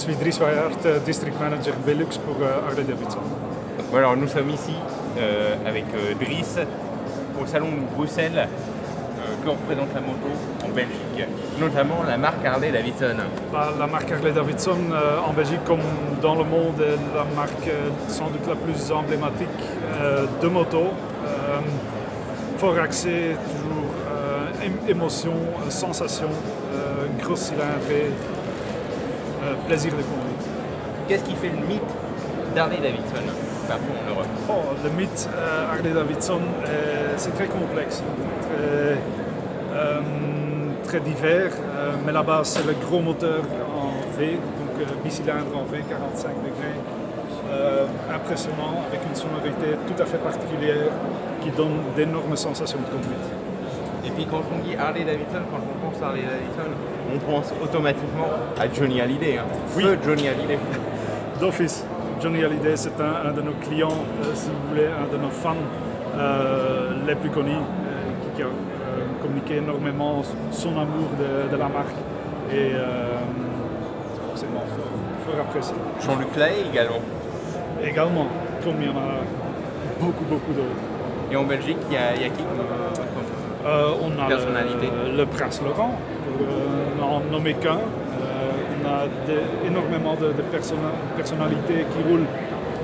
suis Dries Wayaert, District Manager Belux pour Harley-Davidson. Bon, alors nous sommes ici avec Dries au salon de Bruxelles que représente la moto en Belgique, notamment la marque Harley-Davidson. La marque Harley-Davidson en Belgique comme dans le monde est la marque sans doute la plus emblématique de moto. Fort axé, toujours émotion, sensation, grosse cylindrée, plaisir de conduire. Qu'est-ce qui fait le mythe d'Harley-Davidson partout en Europe? Le mythe Harley-Davidson, c'est très complexe, très divers, mais là-bas c'est le gros moteur en V, donc bicylindre en V, 45 degrés, impressionnant, avec une sonorité tout à fait particulière qui donne d'énormes sensations de conduite. Et puis quand on dit Harley-Davidson, quand on pense à Harley-Davidson, on pense automatiquement à Johnny Hallyday. Oui. Feu Johnny Hallyday. D'office. Johnny Hallyday, c'est un de nos clients, si vous voulez, un de nos fans les plus connus, qui a communiqué énormément son amour de la marque et forcément fort apprécié. Jean-Luc Lahaye également. Également, comme il y en a beaucoup d'autres. Et en Belgique, il y a qui comme on a personnalité? Le Prince Laurent, n'en nommer qu'un. On a énormément de personnalités qui roulent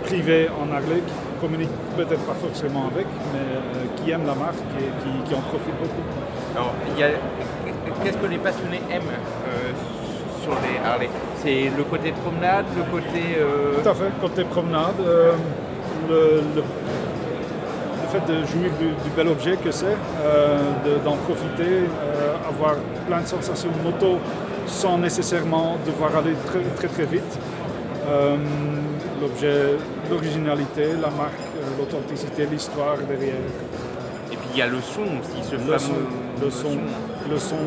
privées en Harley, qui ne communiquent peut-être pas forcément avec, mais qui aiment la marque et qui en profitent beaucoup. Alors, qu'est-ce que les passionnés aiment sur les Harley? C'est le côté promenade, le côté... Tout à fait, côté promenade, le fait de jouir du bel objet que c'est, d'en profiter, avoir plein de sensations de moto sans nécessairement devoir aller très vite. L'objet, l'originalité, la marque, l'authenticité, l'histoire derrière. Et puis il y a le son aussi, ce fameux... Le son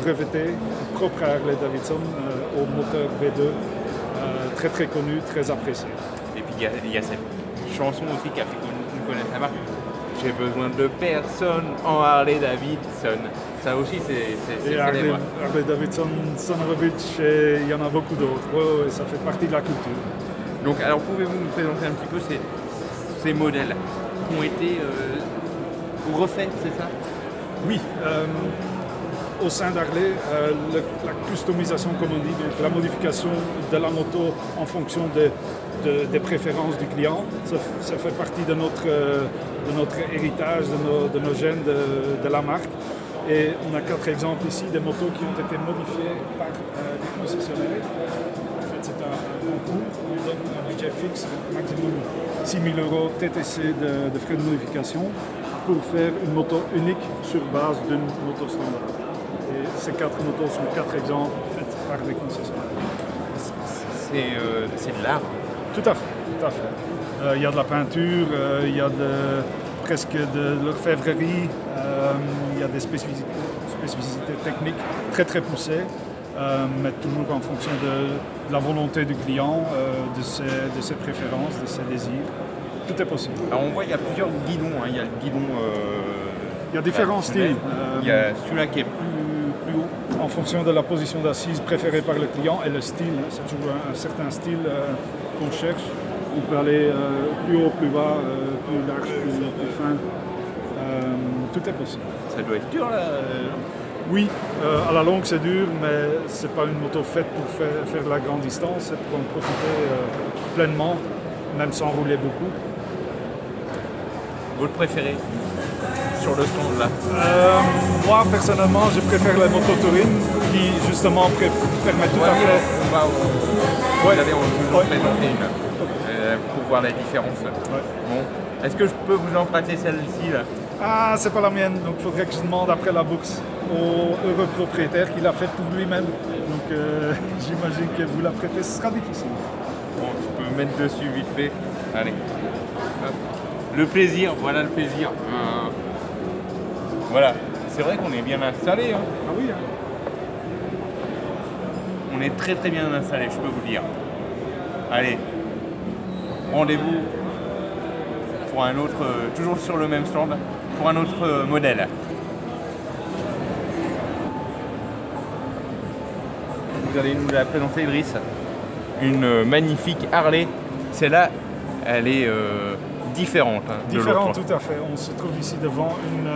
breveté, propre à Harley-Davidson, au moteur V2, très connu, très apprécié. Et puis il y a cette chanson aussi qui a fait qu'on connaisse la marque. J'ai besoin de personne en Harley-Davidson. Ça aussi, c'est célèbre. Harley-Davidson, Son of a Bitch, et il y en a beaucoup d'autres. Ouais, ça fait partie de la culture. Donc, alors, pouvez-vous nous présenter un petit peu ces modèles qui ont été refaits, c'est ça? Oui. Au sein d'Harley, la customisation, comme on dit, la modification de la moto en fonction des préférences du client, ça fait partie de notre héritage, de nos gènes de la marque. Et on a 4 exemples ici, des motos qui ont été modifiées par des concessionnaires. En fait, c'est un concours, on donne un budget fixe, maximum 6 000 € TTC de frais de modification pour faire une moto unique sur base d'une moto standard. Et ces 4 motos sont 4 exemples faits par des concessionnaires. C'est de l'art. Tout à fait. Il y a de la peinture, il y a presque de l'orfèvrerie, il y a des spécificités techniques très poussées, mais toujours en fonction de la volonté du client, de ses préférences, de ses désirs. Tout est possible. Alors on voit qu'il y a plusieurs guidons. Il y a le guidon... il y a différents styles. Il y a celui-là qui est plus haut. En fonction de la position d'assise préférée par le client et le style, c'est toujours un certain style qu'on cherche. On peut aller plus haut, plus bas, plus large, plus fin. Tout est possible. Ça doit être dur là. Oui, à la longue c'est dur, mais c'est pas une moto faite pour faire de la grande distance, c'est pour en profiter pleinement, même sans rouler beaucoup. Votre préféré sur le stand là? Moi personnellement, je préfère la moto Touring qui justement permet tout à fait. On va regarder, on va vous en présenter une pour voir la différence. Ouais. Bon, est-ce que je peux vous emprunter celle-ci là? Ah, c'est pas la mienne, donc il faudrait que je demande après la bourse au heureux propriétaire qui l'a fait pour lui-même. Donc j'imagine que vous la prêter, ce sera difficile. Bon, je peux me mettre dessus vite fait. Allez. Hop. Le plaisir, voilà le plaisir. Voilà, c'est vrai qu'on est bien installé. Hein. Ah oui, hein. On est très bien installé, je peux vous dire. Allez, rendez-vous pour un autre, toujours sur le même stand, pour un autre modèle. Vous allez nous la présenter, Idriss? une magnifique Harley. Celle-là, elle est différente de Différent, l'autre. tout à fait. On se trouve ici devant une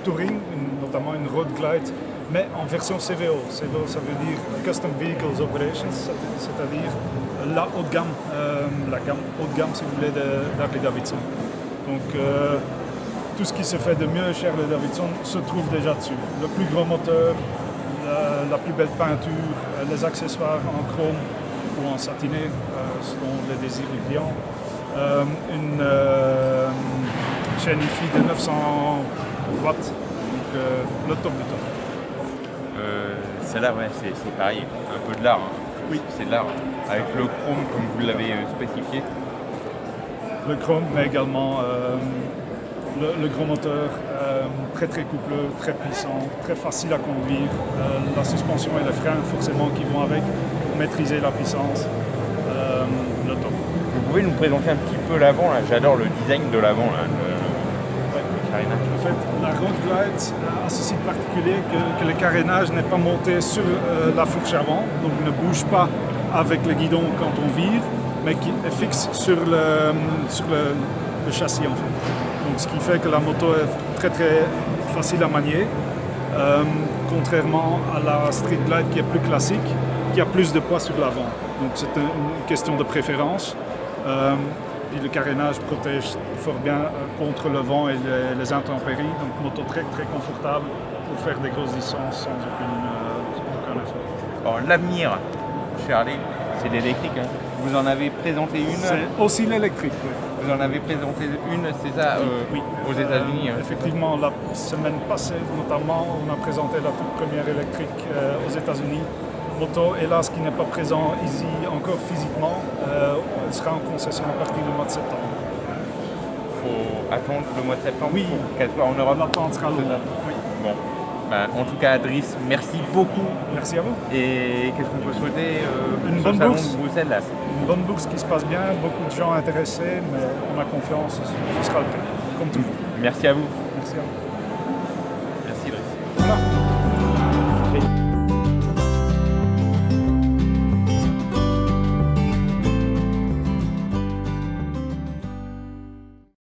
Touring, notamment une Road Glide, mais en version CVO. CVO, ça veut dire Custom Vehicles Operations, c'est-à-dire la haute gamme, la gamme haut de gamme, si vous voulez, d'Harley Davidson. Donc, tout ce qui se fait de mieux chez Harley Davidson se trouve déjà dessus. Le plus gros moteur, la plus belle peinture, les accessoires en chrome ou en satiné, selon les désirs du client. Une chaîne IFI de 900 watts, donc le top du top. Celle-là, ouais, c'est pareil, un peu de l'art. Hein. Oui. C'est de l'art, avec le chrome comme vous l'avez spécifié. Le chrome, mais également le gros moteur, très très coupleux, très puissant, très facile à conduire. La suspension et les freins forcément qui vont avec pour maîtriser la puissance. Le top. Vous pouvez nous présenter un petit peu l'avant, là. J'adore le design de l'avant, là, le carénage. En fait, la Road Glide a ceci de particulier que le carénage n'est pas monté sur la fourche avant, donc ne bouge pas avec le guidon quand on vire, mais qui est fixe sur le châssis en fait. Donc ce qui fait que la moto est très très facile à manier, contrairement à la Street Glide qui est plus classique, qui a plus de poids sur l'avant. Donc c'est une question de préférence. Puis le carénage protège fort bien contre le vent et les intempéries. Donc moto très très confortable pour faire des grosses distances sans aucun effort. Alors l'avenir chez Harley, c'est l'électrique. Hein. Vous en avez présenté une. C'est aussi l'électrique, oui. Vous en avez présenté une, c'est ça, Oui. aux États-Unis. Effectivement, la semaine passée notamment, on a présenté la toute première électrique aux États-Unis. Moto, hélas, qui n'est pas présent ici encore physiquement, elle sera en concession à partir du mois de septembre. Il faut attendre le mois de septembre Oui. pour qu'elle soit en Europe. L'attente sera longue. Oui. Bon. Ben, en tout cas, Driss, merci beaucoup. Merci à vous. Et qu'est-ce qu'on peut souhaiter Une sur bonne le salon bourse. de Bruxelles là. Une bonne bourse qui se passe bien, beaucoup de gens intéressés, mais on a confiance, ce sera le cas, comme tout. Merci à vous. Merci à vous. Merci Driss. Voilà.